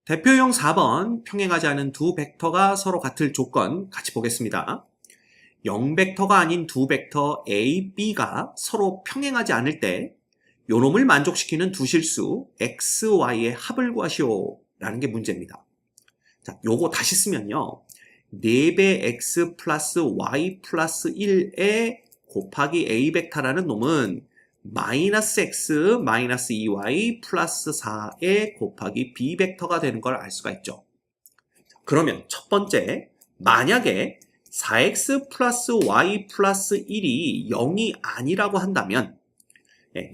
대표용 4번 평행하지 않은 두 벡터가 서로 같을 조건 같이 보겠습니다. 0벡터가 아닌 두 벡터 A, B가 서로 평행하지 않을 때 요놈을 만족시키는 두 실수 X, Y의 합을 구하시오 라는 게 문제입니다. 자, 요거 다시 쓰면요. 4배 X 플러스 Y 플러스 1에 곱하기 A 벡터라는 놈은 마이너스 X 마이너스 2Y 플러스 4에 곱하기 B 벡터가 되는 걸 알 수가 있죠. 그러면 첫 번째, 만약에 4X 플러스 Y 플러스 1이 0이 아니라고 한다면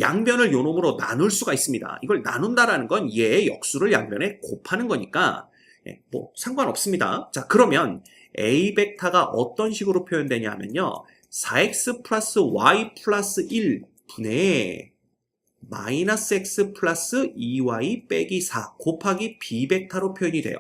양변을 요 놈으로 나눌 수가 있습니다. 이걸 나눈다라는 건 얘의 역수를 양변에 곱하는 거니까 뭐 상관없습니다. 자, 그러면 A 벡터가 어떤 식으로 표현되냐 하면요. 4X 플러스 Y 플러스 1 분의 마이너스 X 플러스 2Y 빼기 4 곱하기 B 벡터로 표현이 돼요.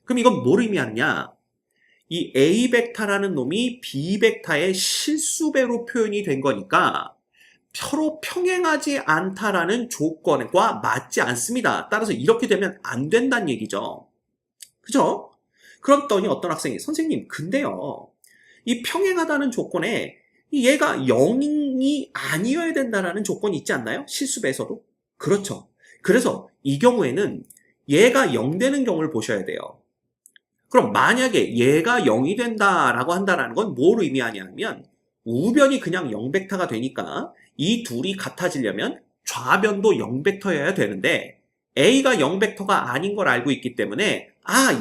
그럼 이건 뭘 의미하느냐? 이 A 벡터라는 놈이 B 벡터의 실수배로 표현이 된 거니까 서로 평행하지 않다라는 조건과 맞지 않습니다. 따라서 이렇게 되면 안 된다는 얘기죠. 그죠? 그랬더니 어떤 학생이 선생님 근데요 이 평행하다는 조건에 얘가 0이 아니어야 된다라는 조건이 있지 않나요? 실수배에서도. 그렇죠. 그래서 이 경우에는 얘가 0 되는 경우를 보셔야 돼요. 그럼 만약에 얘가 0이 된다라고 한다는 건 뭘 의미하냐면 우변이 그냥 0벡터가 되니까 이 둘이 같아지려면 좌변도 0벡터여야 되는데 A가 0벡터가 아닌 걸 알고 있기 때문에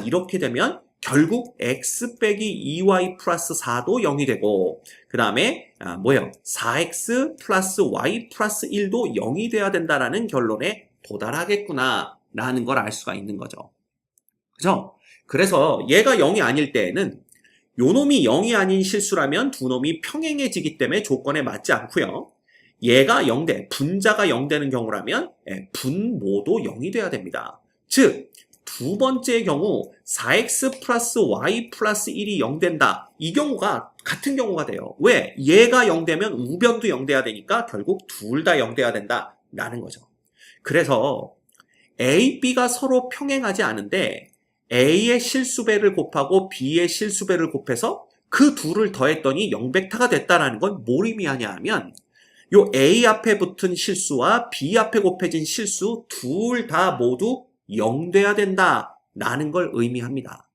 이렇게 되면 결국 X 빼기 2Y 플러스 4도 0이 되고 그 다음에 4X 플러스 Y 플러스 1도 0이 돼야 된다라는 결론에 도달하겠구나 라는 걸 알 수가 있는 거죠. 그죠? 그래서 얘가 0이 아닐 때에는 요 놈이 0이 아닌 실수라면 두 놈이 평행해지기 때문에 조건에 맞지 않고요. 얘가 0대, 분자가 0 되는 경우라면 분모도 0이 돼야 됩니다. 즉, 두 번째의 경우 4X 플러스 Y 플러스 1이 0 된다. 이 경우가 같은 경우가 돼요. 왜? 얘가 0 되면 우변도 0 돼야 되니까 결국 둘 다 0 돼야 된다. 라는 거죠. 그래서 A, B가 서로 평행하지 않은데 A의 실수배를 곱하고 B의 실수배를 곱해서 그 둘을 더했더니 0벡터가 됐다라는 건 뭘 의미하냐 하면 요 A 앞에 붙은 실수와 B 앞에 곱해진 실수 둘 다 모두 0 돼야 된다라는 걸 의미합니다.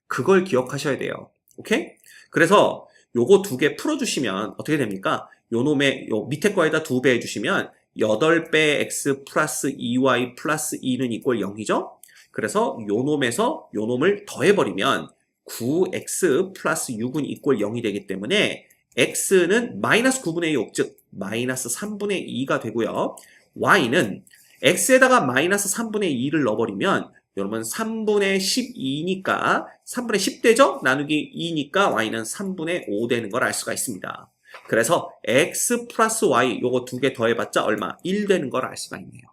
그걸 기억하셔야 돼요. 오케이? 그래서 요거 두 개 풀어주시면 어떻게 됩니까? 요 놈의 요 밑에 거에다 2배 해주시면 8배 X 플러스 2Y 플러스 2는 이꼴 0이죠? 그래서 요 놈에서 요 놈을 더해버리면 9X 플러스 6은 이꼴 0이 되기 때문에 X는 마이너스 9분의 6, 즉 마이너스 3분의 2가 되고요. Y는 X에다가 마이너스 3분의 2를 넣어버리면 여러분 3분의 12니까 3분의 10 되죠? 나누기 2니까 Y는 3분의 5 되는 걸 알 수가 있습니다. 그래서 X 플러스 Y 요거 두 개 더해봤자 얼마? 1 되는 걸 알 수가 있네요.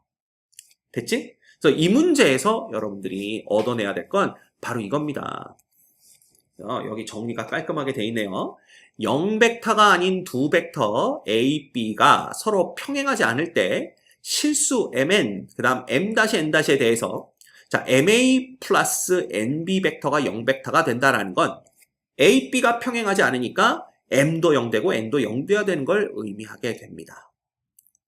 됐지? 그래서 이 문제에서 여러분들이 얻어내야 될 건 바로 이겁니다. 여기 정리가 깔끔하게 돼 있네요. 0벡터가 아닌 두 벡터 A, B가 서로 평행하지 않을 때 실수 MN, 그 다음 M-N'에 대해서 자 MA 플러스 NB 벡터가 0벡터가 된다라는 건 A, B가 평행하지 않으니까 M도 0 되고 N도 0 돼야 되는 걸 의미하게 됩니다.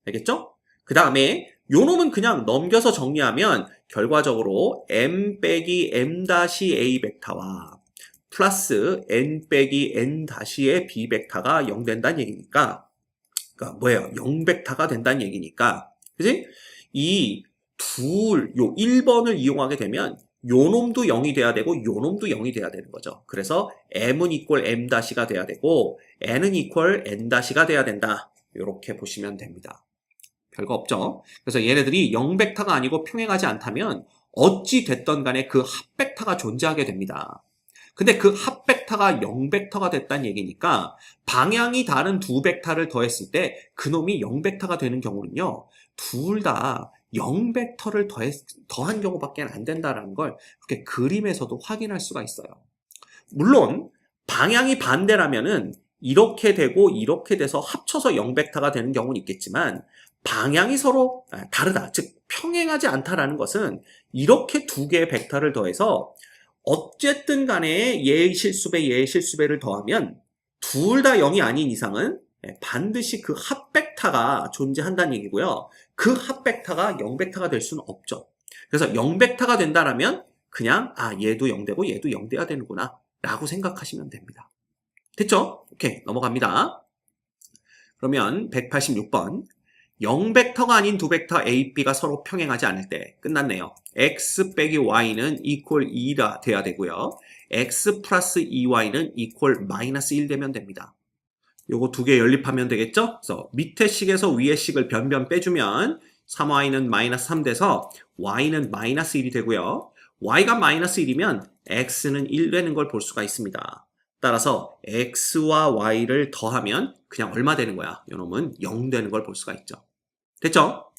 알겠죠? 그 다음에 요 놈은 그냥 넘겨서 정리하면 결과적으로 M 빼기 M-A 벡터와 플러스 N 빼기 N-의 B 벡터가 0 된다는 얘기니까 그러니까 뭐예요? 0 벡터가 된다는 얘기니까 그지? 요 1번을 이용하게 되면 요 놈도 0이 돼야 되고 요 놈도 0이 돼야 되는 거죠. 그래서 M은 이퀄 M-가 돼야 되고 N은 이퀄 N-가 돼야 된다. 이렇게 보시면 됩니다. 별거 없죠. 그래서 얘네들이 0벡터가 아니고 평행하지 않다면 어찌 됐던 간에 그 합벡터가 존재하게 됩니다. 근데 그 합벡터가 0벡터가 됐다는 얘기니까 방향이 다른 두 벡터를 더했을 때 그놈이 0벡터가 되는 경우는요. 둘 다 0벡터를 더한 경우밖에 안 된다는 걸 그렇게 그림에서도 확인할 수가 있어요. 물론 방향이 반대라면은 이렇게 되고 이렇게 돼서 합쳐서 0벡터가 되는 경우는 있겠지만 방향이 서로 다르다. 즉 평행하지 않다라는 것은 이렇게 두 개의 벡터를 더해서 어쨌든 간에 얘의 실수배, 얘의 실수배를 더하면 둘 다 0이 아닌 이상은 반드시 그 합벡터가 존재한다는 얘기고요. 그 합벡터가 0벡터가 될 수는 없죠. 그래서 0벡터가 된다라면 그냥 얘도 0 되고 얘도 0 돼야 되는구나 라고 생각하시면 됩니다. 됐죠? 오케이, 넘어갑니다. 그러면 186번 0벡터가 아닌 두 벡터 A, B가 서로 평행하지 않을 때 끝났네요. x 빼기 y는 equal 2가 돼야 되고요. x 플러스 2y는 equal 마이너스 1 되면 됩니다. 요거 두 개 연립하면 되겠죠? 그래서 밑에 식에서 위에 식을 변변 빼주면 3y는 마이너스 3 돼서 y는 마이너스 1이 되고요. y가 마이너스 1이면 x는 1 되는 걸 볼 수가 있습니다. 따라서 x와 y를 더하면 그냥 얼마 되는 거야? 요놈은 0 되는 걸 볼 수가 있죠. 됐죠?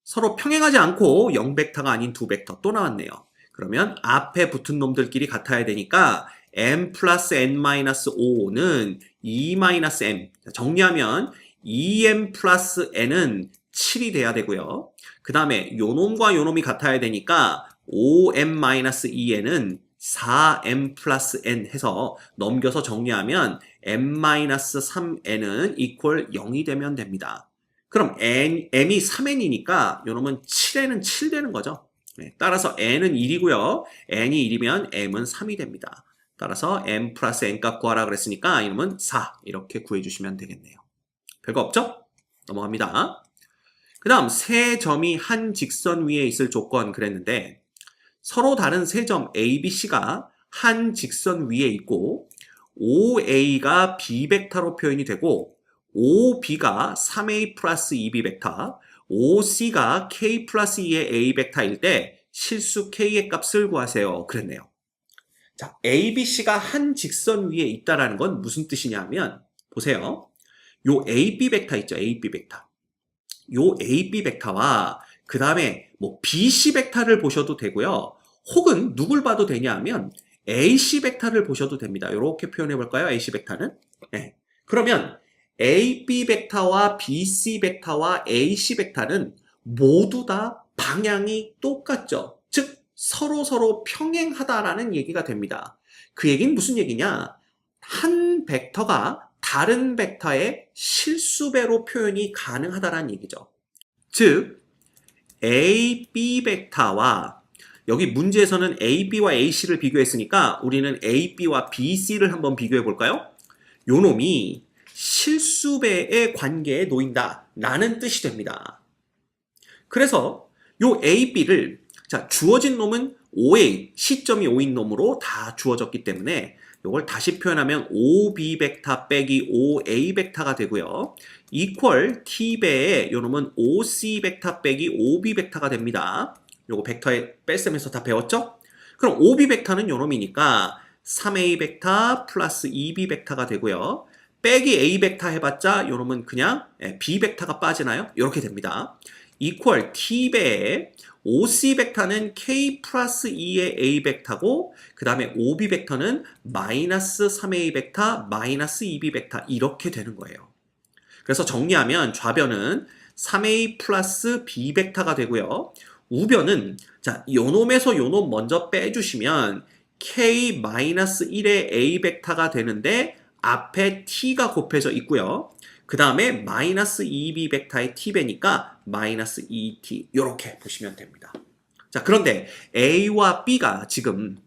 서로 평행하지 않고 0벡터가 아닌 두 벡터 또 나왔네요. 그러면 앞에 붙은 놈들끼리 같아야 되니까 m 플러스 n 마이너스 5는 2 마이너스 m. 정리하면 2m 플러스 n은 7이 돼야 되고요. 그 다음에 요놈과 요놈이 같아야 되니까 5m 마이너스 2n은 4m 플러스 n 해서 넘겨서 정리하면 m 마이너스 3n은 equal 0이 되면 됩니다. 그럼 m이 3n이니까 요놈은 7n은 7 되는 거죠. 따라서 n은 1이고요. n이 1이면 m은 3이 됩니다. 따라서 m 플러스 n 값 구하라 그랬으니까 이놈은 4 이렇게 구해주시면 되겠네요. 별거 없죠? 넘어갑니다. 그 다음 세 점이 한 직선 위에 있을 조건 그랬는데 서로 다른 세 점 A, B, C가 한 직선 위에 있고 OA가 B 벡터로 표현이 되고 OB가 3A 플러스 2B 벡터, OC가 K 플러스 2의 A 벡터일 때 실수 K의 값을 구하세요. 그랬네요. 자, A, B, C가 한 직선 위에 있다는 건 무슨 뜻이냐면 보세요. 요 AB 벡터 있죠. AB 벡터. 요 AB 벡터와 그 다음에 뭐 BC 벡터를 보셔도 되고요. 혹은 누굴 봐도 되냐 하면 AC 벡터를 보셔도 됩니다. 이렇게 표현해 볼까요? AC 벡터는? 네. 그러면 AB 벡터와 BC 벡터와 AC 벡터는 모두 다 방향이 똑같죠. 즉 서로 평행하다라는 얘기가 됩니다. 그 얘기는 무슨 얘기냐? 한 벡터가 다른 벡터의 실수배로 표현이 가능하다는 얘기죠. 즉 AB 벡터와 여기 문제에서는 AB와 AC를 비교했으니까 우리는 AB와 BC를 한번 비교해 볼까요? 요 놈이 실수배의 관계에 놓인다 라는 뜻이 됩니다. 그래서 요 AB를 자 주어진 놈은 OA, 시점이 O인 놈으로 다 주어졌기 때문에 이걸 다시 표현하면 OB 벡터 빼기 OA 벡터가 되고요. equal T배에 요 놈은 OC 벡터 빼기 OB 벡터가 됩니다. 요거 벡터에 뺄셈에서 다 배웠죠? 그럼 OB 벡터는 요 놈이니까 3A 벡터 플러스 2B 벡터가 되고요. 빼기 A 벡터 해봤자 요 놈은 그냥 B 벡터가 빠지나요? 이렇게 됩니다. equal T배에 OC 벡터는 K 플러스 2의 A 벡터고 그 다음에 OB 벡터는 마이너스 3A 벡터 마이너스 2B 벡터 이렇게 되는 거예요. 그래서 정리하면 좌변은 3A 플러스 B 벡터가 되고요. 우변은 자 요놈에서 요놈 먼저 빼주시면 K 마이너스 1의 A 벡터가 되는데 앞에 T가 곱해져 있고요. 그 다음에 마이너스 2B 벡터의 T배니까 마이너스 2T 이렇게 보시면 됩니다. 자 그런데 A와 B가 지금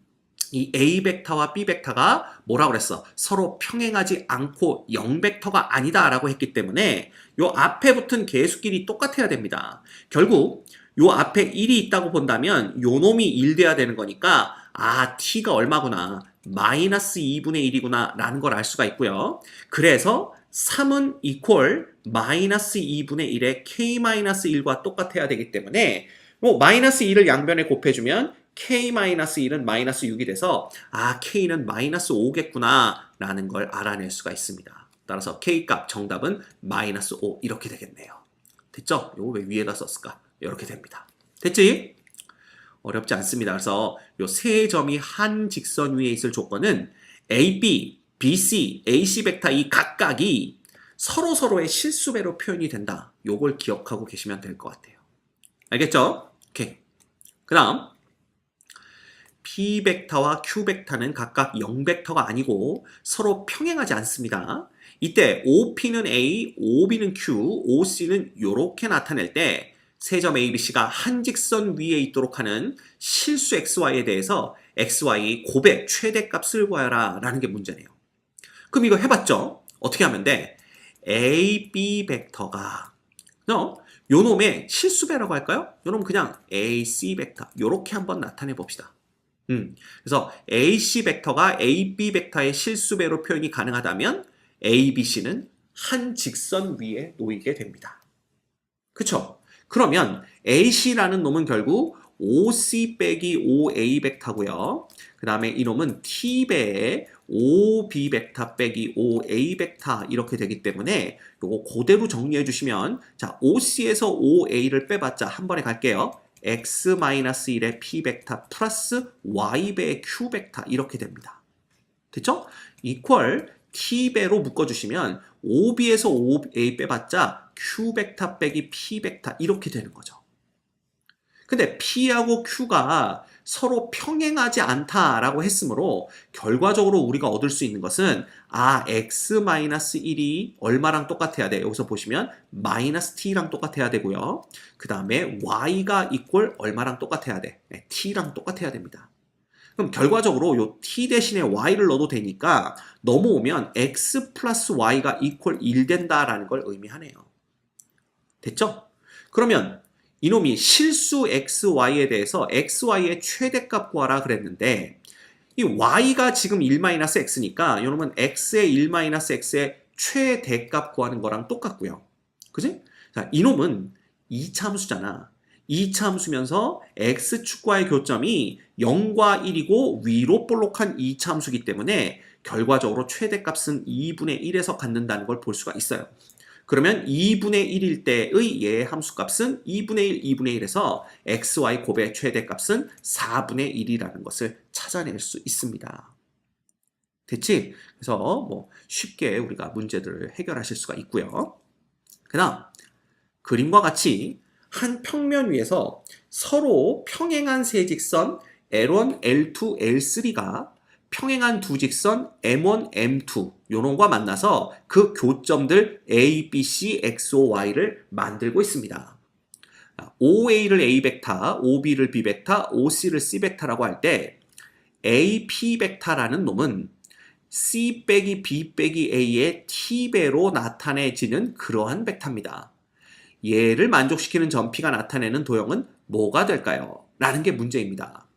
이 A 벡터와 B 벡터가 뭐라고 그랬어? 서로 평행하지 않고 0 벡터가 아니다 라고 했기 때문에 요 앞에 붙은 개수끼리 똑같아야 됩니다. 결국 요 앞에 1이 있다고 본다면 요 놈이 1 돼야 되는 거니까 T가 얼마구나 마이너스 2분의 1이구나 라는 걸 알 수가 있고요. 그래서 3은 equal 마이너스 2분의 1의 K-1과 똑같아야 되기 때문에 뭐 마이너스 2를 양변에 곱해주면 K-1은 마이너스 6이 돼서 K는 마이너스 5겠구나 라는 걸 알아낼 수가 있습니다. 따라서 K값 정답은 마이너스 5 이렇게 되겠네요. 됐죠? 이거 왜 위에다 썼을까? 이렇게 됩니다. 됐지? 어렵지 않습니다. 그래서 요 세 점이 한 직선 위에 있을 조건은 AB, BC, AC 벡터 이 각각이 서로의 실수배로 표현이 된다. 요걸 기억하고 계시면 될 것 같아요. 알겠죠? 오케이. 그 다음 P벡터와 Q벡터는 각각 0벡터가 아니고 서로 평행하지 않습니다. 이때 OP는 A, OB는 Q, OC는 이렇게 나타낼 때 세 점 ABC가 한 직선 위에 있도록 하는 실수 XY에 대해서 XY 곱의 최대값을 구하라 라는 게 문제네요. 그럼 이거 해봤죠? 어떻게 하면 돼? AB 벡터가 요 놈의 실수배라고 할까요? 요 놈 그냥 AC 벡터 요렇게 한번 나타내 봅시다. 그래서 AC 벡터가 AB 벡터의 실수배로 표현이 가능하다면 ABC는 한 직선 위에 놓이게 됩니다. 그쵸? 그러면 AC라는 놈은 결국 OC 빼기 OA 벡터고요. 그 다음에 이놈은 T배의 OB 벡터 빼기 OA 벡터 이렇게 되기 때문에 요거 그대로 정리해 주시면 자 OC에서 OA를 빼봤자 한 번에 갈게요. x-1의 p 벡터 플러스 y배의 q 벡터 이렇게 됩니다. 됐죠? 이퀄 t배로 묶어주시면 OB에서 OA 빼봤자 q 벡터 빼기 p 벡터 이렇게 되는 거죠. 근데 p하고 q가 서로 평행하지 않다라고 했으므로 결과적으로 우리가 얻을 수 있는 것은 x-1이 얼마랑 똑같아야 돼? 여기서 보시면 마이너스 t랑 똑같아야 되고요. 그 다음에 y가 이퀄 얼마랑 똑같아야 돼? 네, t랑 똑같아야 됩니다. 그럼 결과적으로 요 t 대신에 y를 넣어도 되니까 넘어오면 x 플러스 y가 이퀄 1 된다라는 걸 의미하네요. 됐죠? 그러면 이놈이 실수 xy에 대해서 xy의 최대값 구하라 그랬는데 이 y가 지금 1-x니까 이놈은 x의 1-x의 최대값 구하는 거랑 똑같고요. 그지? 자, 이놈은 2차 함수잖아. 2차 함수면서 x축과의 교점이 0과 1이고 위로 볼록한 2차 함수이기 때문에 결과적으로 최대값은 2분의 1에서 갖는다는 걸 볼 수가 있어요. 그러면 2분의 1일 때의 얘의 함수값은 2분의 1, 2분의 1에서 xy 곱의 최대값은 4분의 1이라는 것을 찾아낼 수 있습니다. 됐지? 그래서 뭐 쉽게 우리가 문제들을 해결하실 수가 있고요. 그 다음 그림과 같이 한 평면 위에서 서로 평행한 세 직선 L1, L2, L3가 평행한 두 직선 M1, M2 요놈과 만나서 그 교점들 A, B, C, X, O, Y를 만들고 있습니다. OA를 A 벡터, OB를 B 벡터, OC를 C 벡터라고 할 때 AP 벡터라는 놈은 C 빼기 B 빼기 A의 T배로 나타내지는 그러한 벡터입니다. 얘를 만족시키는 점P가 나타내는 도형은 뭐가 될까요? 라는 게 문제입니다.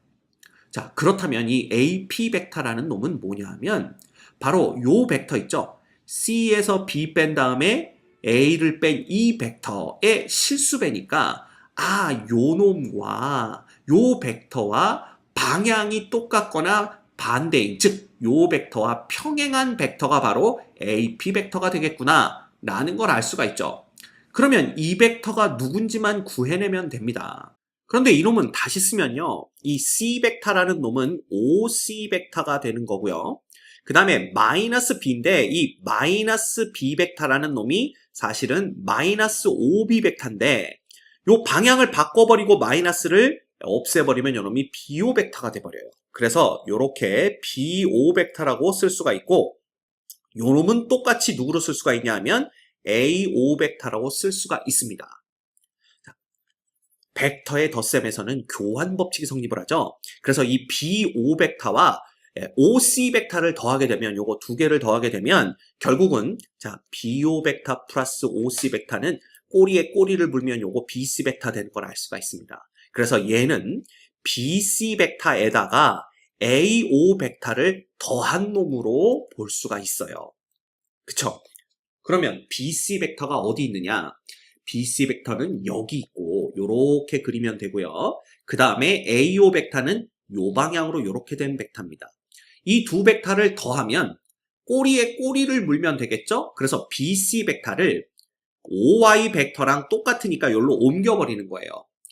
자, 그렇다면 이 AP 벡터라는 놈은 뭐냐 하면 바로 요 벡터 있죠? C에서 B 뺀 다음에 A를 뺀 이 벡터의 실수배니까 요 놈과 요 벡터와 방향이 똑같거나 반대인 즉 요 벡터와 평행한 벡터가 바로 AP 벡터가 되겠구나 라는 걸 알 수가 있죠. 그러면 이 벡터가 누군지만 구해내면 됩니다. 그런데 이놈은 다시 쓰면요. 이 C 벡터라는 놈은 OC 벡터가 되는 거고요. 그 다음에 마이너스 B인데 이 마이너스 B 벡터라는 놈이 사실은 마이너스 OB 벡터인데 요 방향을 바꿔버리고 마이너스를 없애버리면 요놈이 BO 벡터가 돼버려요. 그래서 요렇게 BO 벡터라고 쓸 수가 있고 요놈은 똑같이 누구로 쓸 수가 있냐 하면 AO 벡터라고 쓸 수가 있습니다. 벡터의 덧셈에서는 교환 법칙이 성립을 하죠. 그래서 이 BO 벡터와 OC 벡터를 더하게 되면 요거 두 개를 더하게 되면 결국은 자 BO 벡터 플러스 OC 벡터는 꼬리에 꼬리를 물면 요거 BC 벡터 되는 걸 알 수가 있습니다. 그래서 얘는 BC 벡터에다가 AO 벡터를 더한 놈으로 볼 수가 있어요. 그쵸? 그러면 BC 벡터가 어디 있느냐? BC 벡터는 여기 있고 요렇게 그리면 되고요. 그 다음에 AO 벡터는 요 방향으로 요렇게 된 벡터입니다. 이 두 벡터를 더하면 꼬리에 꼬리를 물면 되겠죠? 그래서 BC 벡터를 OY 벡터랑 똑같으니까 여기로 옮겨버리는 거예요.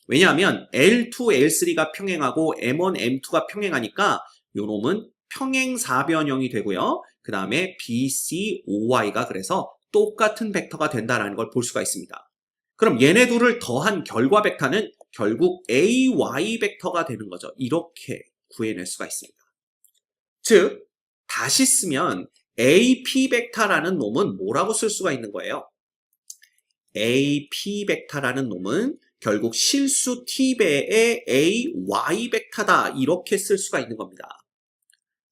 왜냐하면 L2, L3가 평행하고 M1, M2가 평행하니까 요 놈은 평행사변형이 되고요. 그 다음에 BC, OY가 그래서 똑같은 벡터가 된다는 걸 볼 수가 있습니다. 그럼 얘네 둘을 더한 결과 벡터는 결국 AY 벡터가 되는 거죠. 이렇게 구해낼 수가 있습니다. 즉, 다시 쓰면 AP 벡터라는 놈은 뭐라고 쓸 수가 있는 거예요? AP 벡터라는 놈은 결국 실수 t배의 AY 벡터다. 이렇게 쓸 수가 있는 겁니다.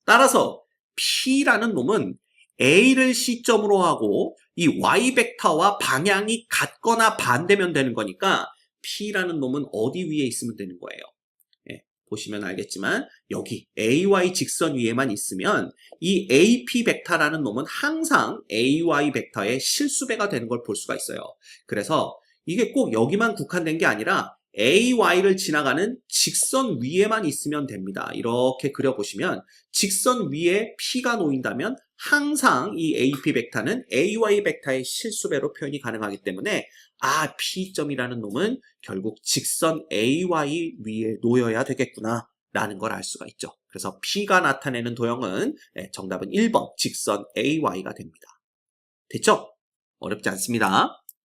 따라서 P라는 놈은 A를 시점으로 하고 이 Y 벡터와 방향이 같거나 반대면 되는 거니까 P라는 놈은 어디 위에 있으면 되는 거예요? 예, 보시면 알겠지만 여기 AY 직선 위에만 있으면 이 AP 벡터라는 놈은 항상 AY 벡터의 실수배가 되는 걸 볼 수가 있어요. 그래서 이게 꼭 여기만 국한된 게 아니라 AY를 지나가는 직선 위에만 있으면 됩니다. 이렇게 그려보시면 직선 위에 P가 놓인다면 항상 이 AP 벡터는 AY 벡터의 실수배로 표현이 가능하기 때문에 P점이라는 놈은 결국 직선 AY 위에 놓여야 되겠구나 라는 걸 알 수가 있죠. 그래서 P가 나타내는 도형은 정답은 1번 직선 AY가 됩니다. 됐죠? 어렵지 않습니다.